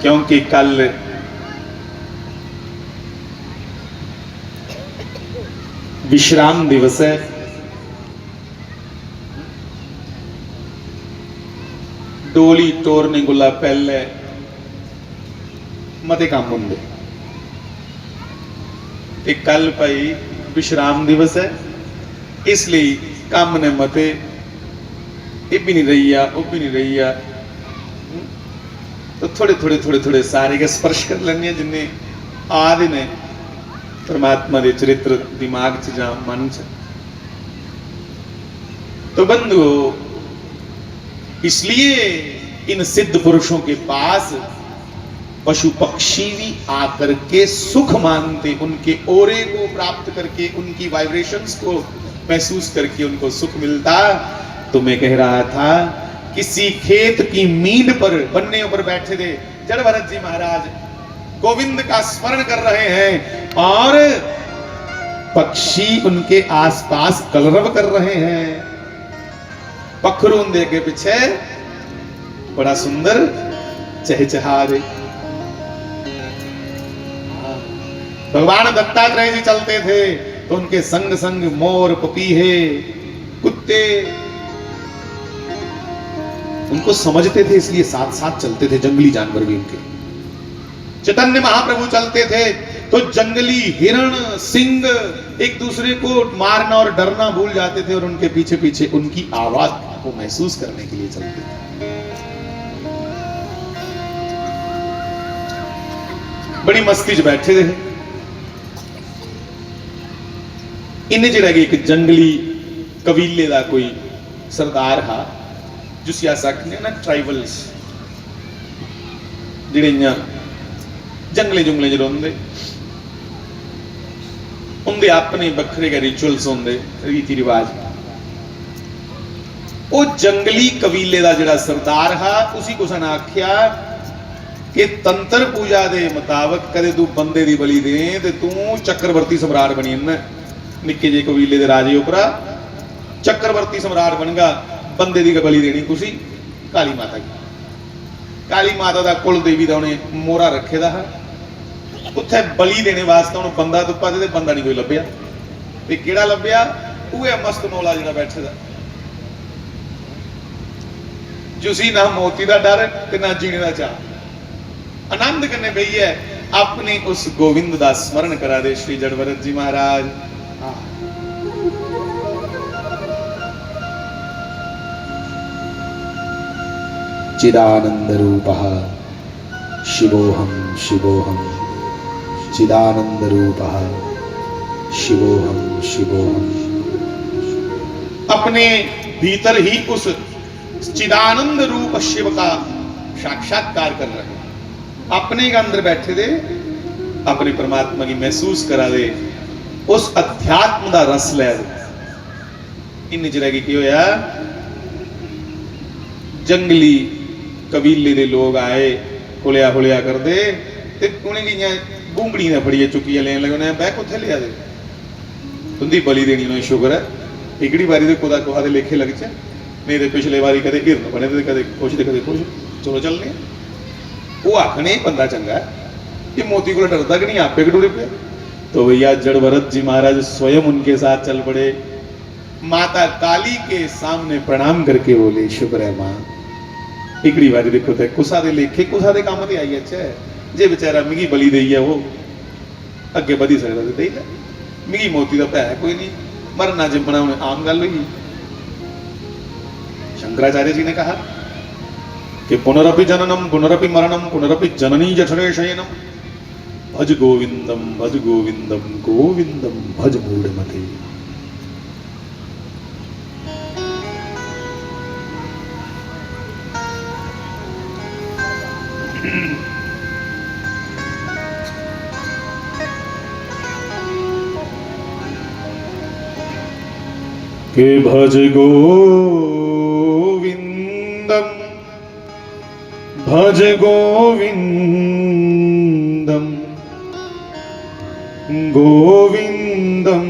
क्योंकि कल विश्राम दिवस है। डोली टोरने कोला पहले मते काम होंगे ते कल भाई विश्राम दिवस है, इसलिए काम ने मते ये भी नहीं रही है, वो भी नहीं रही है, तो थोड़े थोड़े थोड़े थोड़े सारे के स्पर्श कर लेने जिन्हें आदि ने परमात्मा के चरित्र दिमाग च जा मन च। तो बंधुओं, इसलिए इन सिद्ध पुरुषों के पास पशु पक्षी भी आकर के सुख मानते, उनके ओरे को प्राप्त करके, उनकी वाइब्रेशंस को महसूस करके उनको सुख मिलता। तो मैं कह रहा था, किसी खेत की मींड पर बन्ने पर बैठे थे जड़ भरत जी महाराज, गोविंद का स्मरण कर रहे हैं और पक्षी उनके आसपास कलरव कर रहे हैं। पखरून दे के पीछे बड़ा सुंदर चहचहा रहे। भगवान दत्तात्रेय जी चलते थे तो उनके संग संग मोर, पपीहे, कुत्ते उनको समझते थे, इसलिए साथ साथ चलते थे। जंगली जानवर भी उनके। चैतन्य महाप्रभु चलते थे तो जंगली हिरण, सिंह एक दूसरे को मारना और डरना भूल जाते थे और उनके पीछे पीछे उनकी आवाज को महसूस करने के लिए चलते थे। बड़ी मस्ती च बैठे थे। इन्हें जरा एक जंगली कबीले का कोई सरदार हा, जिस सकते ना ट्राइबल्स जेड़े जंगले जुंगले च रोंदे, उनके अपने बखरे के रिचुअल्स होंगे, रीति रिवाज। वो जंगली कबीले का जिहड़ा सरदार हा, उसी कुछ ने आख्या कि तंत्र पूजा के मुताबिक कदे तू बंदे की बलि दे ते तू चक्रवर्ती सम्राट बनी ना। निक्के जे कबीले के राजे उपरा चक्रवर्ती सम्राट बनगा, बंदे की बलि देनी तुसी काली माता की। काली माता का कुल देवी का उन्हें मोहरा रखे दा है, उत्थे बलि देने वास्ते उन्हें बंदा तुप्पा ते बंदा नहीं कोई लभ्या। ते किहड़ा लभ्या? उहे मस्त मौला जिहड़ा बैठे दा, जुसी ना मौती का डर ते ना जीने का चाह। आनंद करने पई है अपने उस गोविंद का स्मरण करा दे श्री जड़भरत जी महाराज। चिदानंद रूपः शिवोहम शिवोहम, चिदानंद रूपः शिवोहम शिवोहम। अपने भीतर ही उस चिदानंद रूप शिव का साक्षात्कार कर रहे हैं। अपने के अंदर बैठे दे, अपने परमात्मा की महसूस करा दे, उस अध्यात्म का रस लै। इन चिर की होया, जंगली कबीले के लोग आए, हुलिया हुलिया कर दे, उन्हें बूंगड़ी ने फड़िए चुकी लेन लगे। उन्हें बैक उत्थे लिया दे, तुंदी बलि देनी उन्हें शुगर है। इकड़ी बारी तो कुदा कुहा दे लेखे लग जाए, नहीं तो पिछले बारी कदे हिरन बने थे, कदे कुछ तो कदे कुछ। चलो चलने वो आखने बंदा चंगा है, कि मोती को डरता कि नहीं, आपे कटोरे पे। तो भैया जड़भरत जी महाराज स्वयं उनके साथ चल पड़े। माता काली के सामने प्रणाम करके बोले, शुक्र है मां। इकड़ी बारी देखो तो कुसा दे लेखे कुसा दे काम ते आई। अच्छा जे बेचारा मिगी बलि दई है, वो अगे बधी सकता तो दई, मिगी मोती का भै कोई नहीं, मरना जिम्मना उन्हें आम गल हुई। शंकराचार्य जी ने कहा कि पुनरपि जननम पुनरपि मरणम पुनरपि जननी जठरे शयनम, भज गोविंदम गोविंदम भज मूढ़मते। के भज गोविंदम भज गोविंदम गोविंदम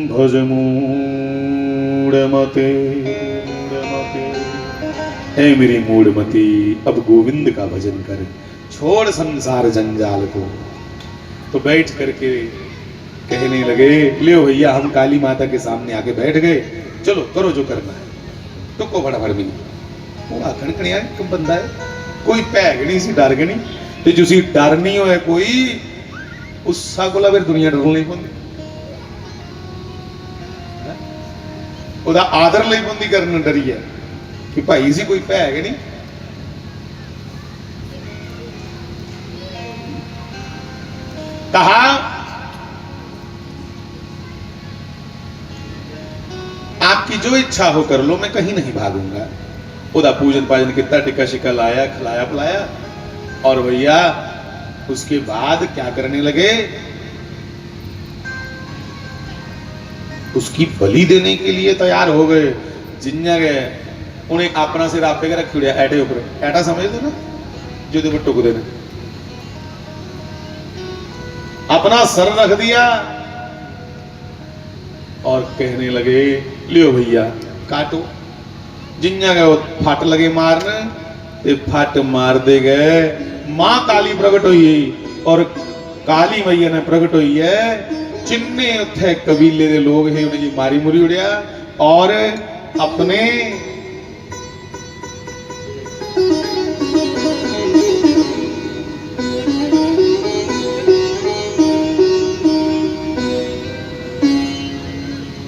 भज मूढ़मते। ऐ मेरी मूढ़मती अब गोविंद का भजन कर, छोड़ संसार जंजाल को। तो बैठ करके कहने लगे, लियो भैया हम काली माता के सामने आके बैठ गए, चलो करो जो करना है। तो को बड़ा भरमी वो आखण कणिया कम बंदा है, कोई पैगनी सी डरगनी ते जुसी डरनी होए कोई उस्सा कोला फिर दुनिया डरन नहीं पोंदी, ओदा आदर नहीं पोंदी करन डरी है कि भाई सी कोई पैगनी। कहा आपकी जो इच्छा हो कर लो, मैं कहीं नहीं भागूंगा। उदा पूजन पाजन कितना टिक्का शिक्का लाया, खिलाया पिलाया, और भैया उसके बाद क्या करने लगे, उसकी बलि देने के लिए तैयार हो गए। जिन्या गए उन्हें अपना सिर आपे के रख लिया ऐटे ऊपर, ऐटा समझ दो ना जो ऊपर टुक देना, अपना सर रख दिया और कहने लगे लियो भैया काटो। जिन्या गए फट लगे मारने, ते फट मार दे गए। मां काली प्रगट हुई और काली मैया ने प्रगट हुई है, जिन्ने उत्थे कबीले दे लोग है उन्हें मारी मुरी उड़िया और अपने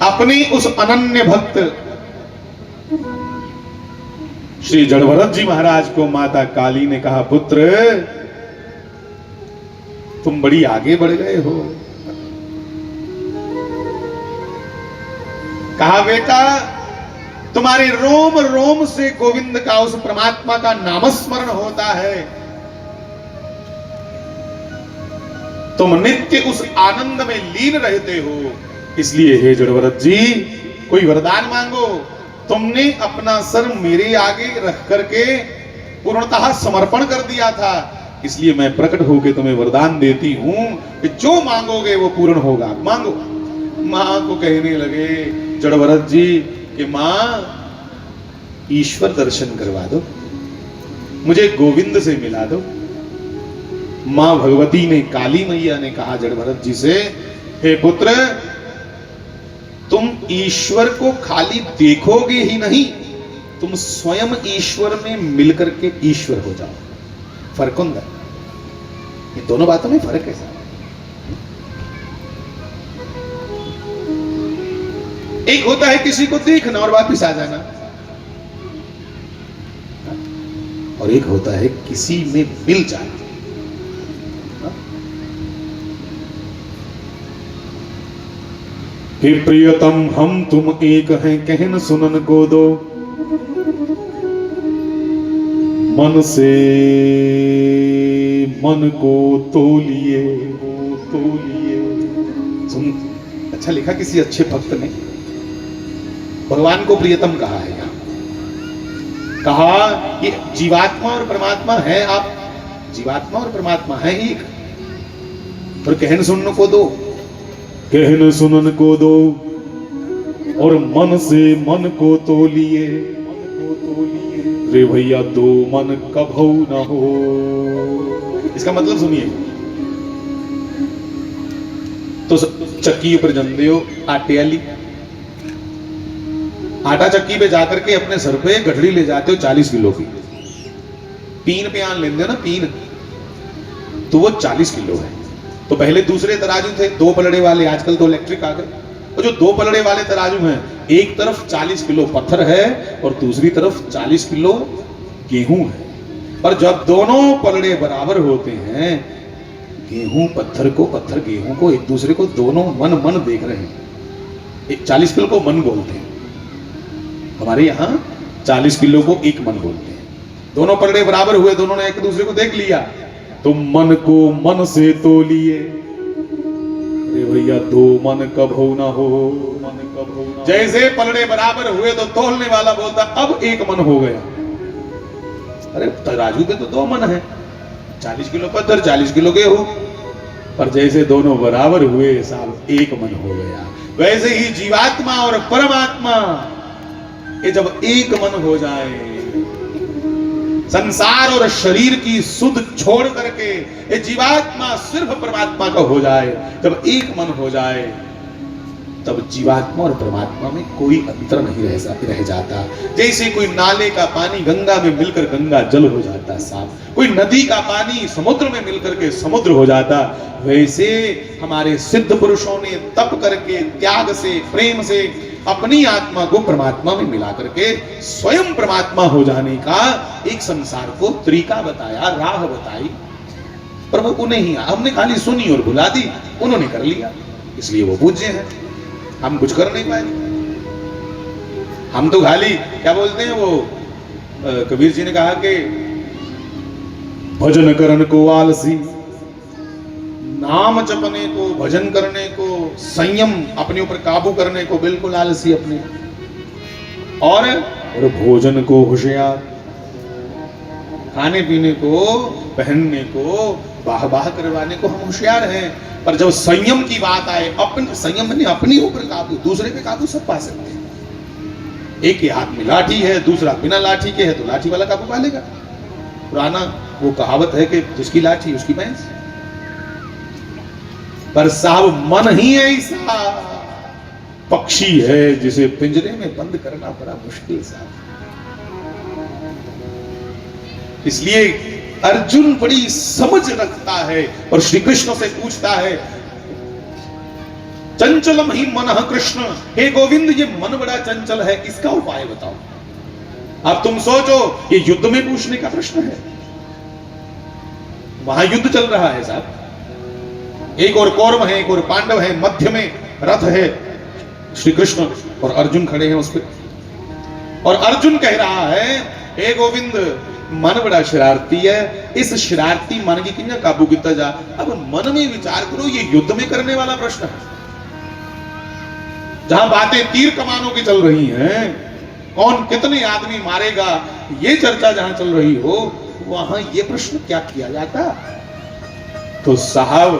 अपनी उस अनन्य भक्त श्री जड़भरत जी महाराज को माता काली ने कहा, पुत्र तुम बड़ी आगे बढ़ गए हो। कहा बेटा तुम्हारे रोम रोम से गोविंद का उस परमात्मा का नामस्मरण होता है, तुम नित्य उस आनंद में लीन रहते हो, इसलिए हे जड़भरत जी कोई वरदान मांगो। तुमने अपना सर मेरे आगे रख करके पूर्णतः समर्पण कर दिया था, इसलिए मैं प्रकट होकर तुम्हें वरदान देती हूं कि जो मांगोगे वो पूर्ण होगा, मांगो। मां को कहने लगे जड़भरत जी कि मां ईश्वर दर्शन करवा दो, मुझे गोविंद से मिला दो। मां भगवती ने, काली मैया ने कहा जड़भरत जी से, हे पुत्र तुम ईश्वर को खाली देखोगे ही नहीं, तुम स्वयं ईश्वर में मिलकर के ईश्वर हो जाओ। फर्क होता है, ये दोनों बातों में फर्क है। एक होता है किसी को देखना और वापिस आ जाना, और एक होता है किसी में मिल जाना। हे प्रियतम हम तुम एक हैं, कहन सुनन को दो, मन से मन को तोलिए, सुन अच्छा लिखा किसी अच्छे भक्त ने, भगवान को प्रियतम कहा है यहां, कहा ये जीवात्मा और परमात्मा है, आप जीवात्मा और परमात्मा है एक, और कहन सुनन को दो, कहन सुनन को दो, और मन से मन को तोलिए, रे भैया दो मन कभू न हो। इसका मतलब सुनिए, तो चक्की ऊपर जंदे हो आटे वाली, आटा चक्की पे जाकर के अपने सर पे गठड़ी ले जाते हो 40 किलो की, पीन पे आन लेते हो ना पीन, तो वो 40 किलो है। तो पहले दूसरे तराजू थे 2 पलड़े वाले, आजकल तो इलेक्ट्रिक आ गए। और जो 2 पलड़े वाले तराजू हैं, एक तरफ 40 किलो पत्थर है और दूसरी तरफ 40 किलो गेहूं है, और जब दोनों पलड़े बराबर होते हैं, गेहूं पत्थर को, पत्थर गेहूं को, एक दूसरे को दोनों मन मन देख रहे हैं। एक 40 किलो को मन बोलते हैं, हमारे यहाँ 40 किलो को एक मन बोलते हैं। दोनों पलड़े बराबर हुए, दोनों ने एक दूसरे को देख लिया, तो मन को मन से तोलिए, अरे भैया दो मन कभू ना हो, मन कभू ना। जैसे पलड़े बराबर हुए तो तोलने वाला बोलता अब एक मन हो गया। अरे तराजू पे तो 2 मन है, 40 किलो पत्थर 40 किलो गेहूं, पर जैसे दोनों बराबर हुए साहब एक मन हो गया। वैसे ही जीवात्मा और परमात्मा ये जब एक मन हो जाए संसार और शरीर की सुध छोड़ करके ये जीवात्मा सिर्फ परमात्मा का हो जाए, जब एक मन हो जाए तब जीवात्मा और परमात्मा में कोई अंतर नहीं रह जाता। जैसे कोई नाले का पानी गंगा में मिलकर गंगा जल हो जाता साफ, कोई नदी का पानी समुद्र में मिलकर के समुद्र हो जाता, वैसे हमारे सिद्ध पुरुषों ने तप करके त्याग से प्रेम से अपनी आत्मा को परमात्मा में मिला करके स्वयं परमात्मा हो जाने का एक संसार को तरीका बताया, राह बताई। पर वो उन्हें ही, हमने खाली सुनी और भुला दी, उन्होंने कर लिया, इसलिए वो पूज्य हैं। हम कुछ कर नहीं पाए। हम तो खाली क्या बोलते हैं, वो कबीर जी ने कहा कि भजन करने को आलसी, नाम जपने को, भजन करने को, संयम अपने ऊपर काबू करने को बिल्कुल आलसी अपने, और भोजन को होशियार, खाने पीने को, पहनने को, बाह बाह करवाने को हम होशियार हैं। पर जब संयम की बात आए, अपने संयम ने अपने ऊपर काबू, दूसरे पे काबू सब पा सकते हैं। एक के हाथ में लाठी है, दूसरा बिना लाठी के है, तो लाठी वाला काबू पा लेगा। पुराना वो कहावत है कि जिसकी लाठी उसकी भैंस। पर साहब मन ही ऐसा पक्षी है जिसे पिंजरे में बंद करना बड़ा मुश्किल साहब। इसलिए अर्जुन बड़ी समझ रखता है और श्री कृष्ण से पूछता है, चंचलम ही मन कृष्ण, हे गोविंद ये मन बड़ा चंचल है, इसका उपाय बताओ। अब तुम सोचो ये युद्ध में पूछने का प्रश्न है, वहां युद्ध चल रहा है साहब, एक और कौरव है, एक और पांडव है, मध्य में रथ है श्री कृष्ण और अर्जुन खड़े हैं उस पर, और अर्जुन कह रहा है, हे गोविंद मन बड़ा शरारती है, इस शरारती मन की किन्ना काबू किया जा। अब मन में विचार करो, ये युद्ध में करने वाला प्रश्न है, जहां बातें तीर कमानों की चल रही हैं, कौन कितने आदमी मारेगा ये चर्चा जहां चल रही हो, वहां ये प्रश्न क्या किया जाता। तो साहब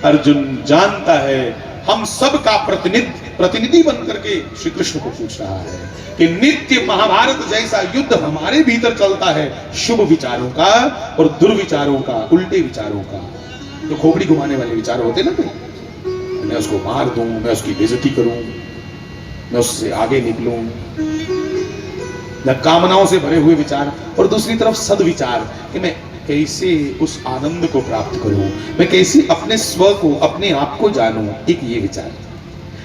अर्जुन जानता है हम सब का प्रतिनिधि बन करके श्री कृष्ण को पूछ रहा है कि नित्य महाभारत जैसा युद्ध हमारे भीतर चलता है, शुभ विचारों का और दुर्विचारों का, उल्टे विचारों का, जो खोपड़ी घुमाने वाले विचार होते ना, मैं उसको मार दूं, मैं उसकी बेइज्जती करूं, मैं उससे आगे निकलूं, न कामनाओं से भरे हुए विचार, और दूसरी तरफ सद्विचार कि मैं कैसे उस आनंद को प्राप्त करूं, मैं कैसे अपने स्व को, अपने आप को जानूं। एक ये विचार,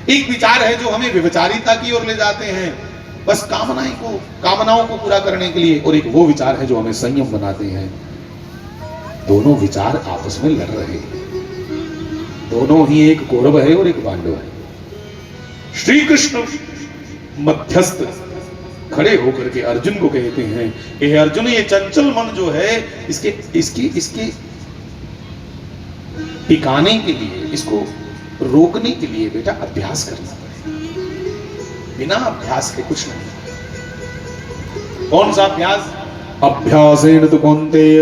एक विचार है जो हमें व्यभिचारिता की ओर ले जाते हैं, बस कामनाओं को पूरा करने के लिए, और एक वो विचार है जो हमें संयम बनाते हैं। दोनों विचार आपस में लड़ रहे हैं, दोनों ही, एक कौरव है और एक पांडव है। श्री कृष्ण मध्यस्थ खड़े होकर के अर्जुन को कहते हैं कि अर्जुन ये चंचल मन जो है, इसके टिकाने के लिए, इसको रोकने के लिए बेटा अभ्यास करना पड़ेगा, बिना अभ्यास के कुछ नहीं। कौन सा अभ्यास? अभ्यासेन तु कौन्तेय,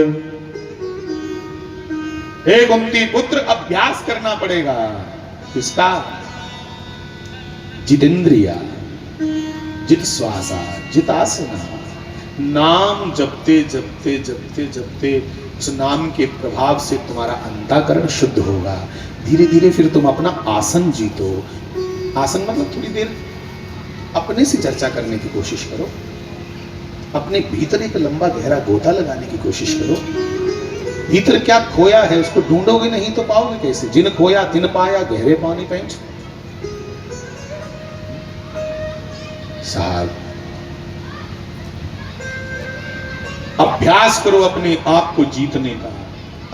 हे कुंती पुत्र अभ्यास करना पड़ेगा। किसका? जितेंद्रिया, जित श्वासा, जित आसना, नाम जपते जपते जपते जपते उस नाम के प्रभाव से तुम्हारा अंतःकरण शुद्ध होगा। धीरे धीरे फिर तुम अपना आसन जीतो। आसन मतलब थोड़ी देर अपने से चर्चा करने की कोशिश करो, अपने भीतर एक लंबा गहरा गोता लगाने की कोशिश करो। भीतर क्या खोया है उसको ढूंढोगे नहीं तो पाओगे कैसे? जिन खोया तिन पाया, गहरे पानी पैंच। साहब अभ्यास करो अपने आप को जीतने का,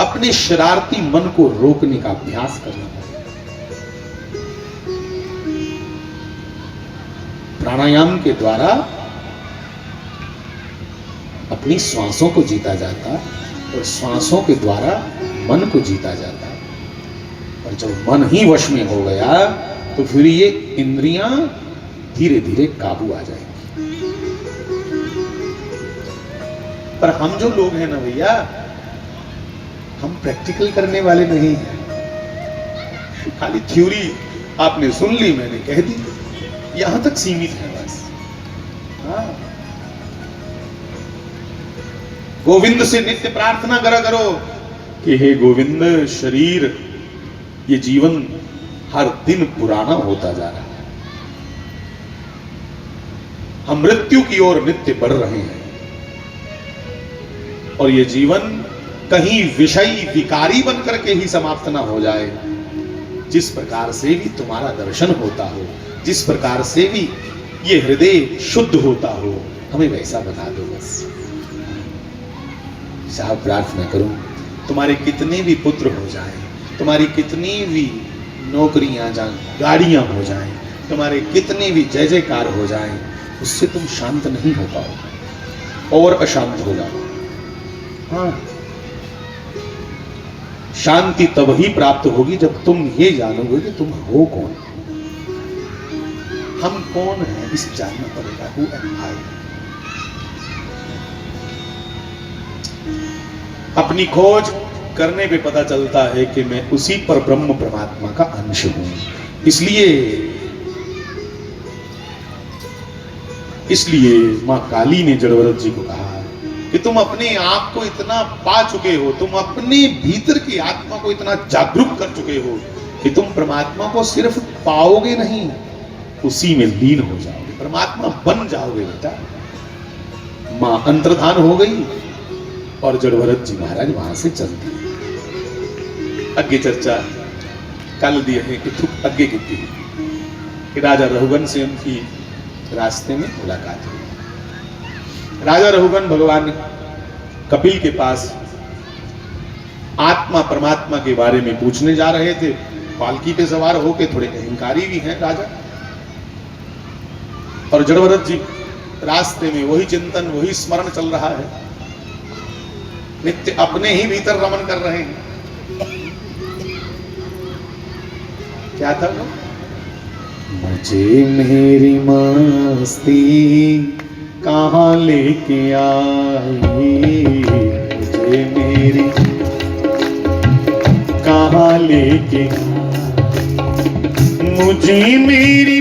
अपने शरारती मन को रोकने का अभ्यास करना। प्राणायाम के द्वारा अपनी श्वासों को जीता जाता और श्वासों के द्वारा मन को जीता जाता। और जब मन ही वश में हो गया तो फिर ये इंद्रियां धीरे धीरे काबू आ जाएंगी। पर हम जो लोग हैं ना भैया, हम प्रैक्टिकल करने वाले नहीं हैं। खाली थ्योरी आपने सुन ली, मैंने कह दी, यहां तक सीमित है बस। हाँ, गोविंद से नित्य प्रार्थना करा करो कि हे गोविंद, शरीर ये जीवन हर दिन पुराना होता जा रहा है, हम मृत्यु की ओर नित्य बढ़ रहे हैं, और ये जीवन कहीं विषयी विकारी बनकर के ही समाप्त ना हो जाए। जिस प्रकार से भी तुम्हारा दर्शन होता हो, जिस प्रकार से भी ये हृदय शुद्ध होता हो, हमें वैसा बता दो बस। साहब प्रार्थना करूं, तुम्हारे कितने भी पुत्र हो जाएं, तुम्हारी कितनी भी नौकरियां जाएं, गाड़ियां हो जाएं, तुम्हारे कितने भी जय जयकार हो जाएं, उससे तुम शांत नहीं हो पाओ और अशांत हो जाओ। हाँ, शांति तब ही प्राप्त होगी जब तुम ये जानोगे कि तुम हो कौन, हम कौन हैं, इस जानना पड़ेगा। Who am I? अपनी खोज करने पे पता चलता है कि मैं उसी पर ब्रह्म परमात्मा का अंश हूं। इसलिए मां काली ने जड़भरत जी को कहा कि तुम अपने आप को इतना पा चुके हो, तुम अपने भीतर की आत्मा को इतना जागरूक कर चुके हो कि तुम परमात्मा को सिर्फ पाओगे नहीं, उसी में लीन हो जाओगे, परमात्मा बन जाओगे बेटा। मां अंतर्धान हो गई और जड़भरत जी महाराज वहां से चल दिए। अगे चर्चा कल दी है कि थुक अगे की कि राजा रघुगन से उनकी रास्ते में मुलाकात हुई। राजा रघुगन भगवान कपिल के पास आत्मा परमात्मा के बारे में पूछने जा रहे थे। पालकी पे सवार होके, थोड़े अहंकारी भी हैं राजा, और जड़भरत जी रास्ते में वही चिंतन, वही स्मरण चल रहा है, नित्य अपने ही भीतर रमन कर रहे हैं। क्या था वो? मुझे मेरी मस्ती कहाँ लेके आई, मुझे मेरी कहाँ लेके, मुझे मेरी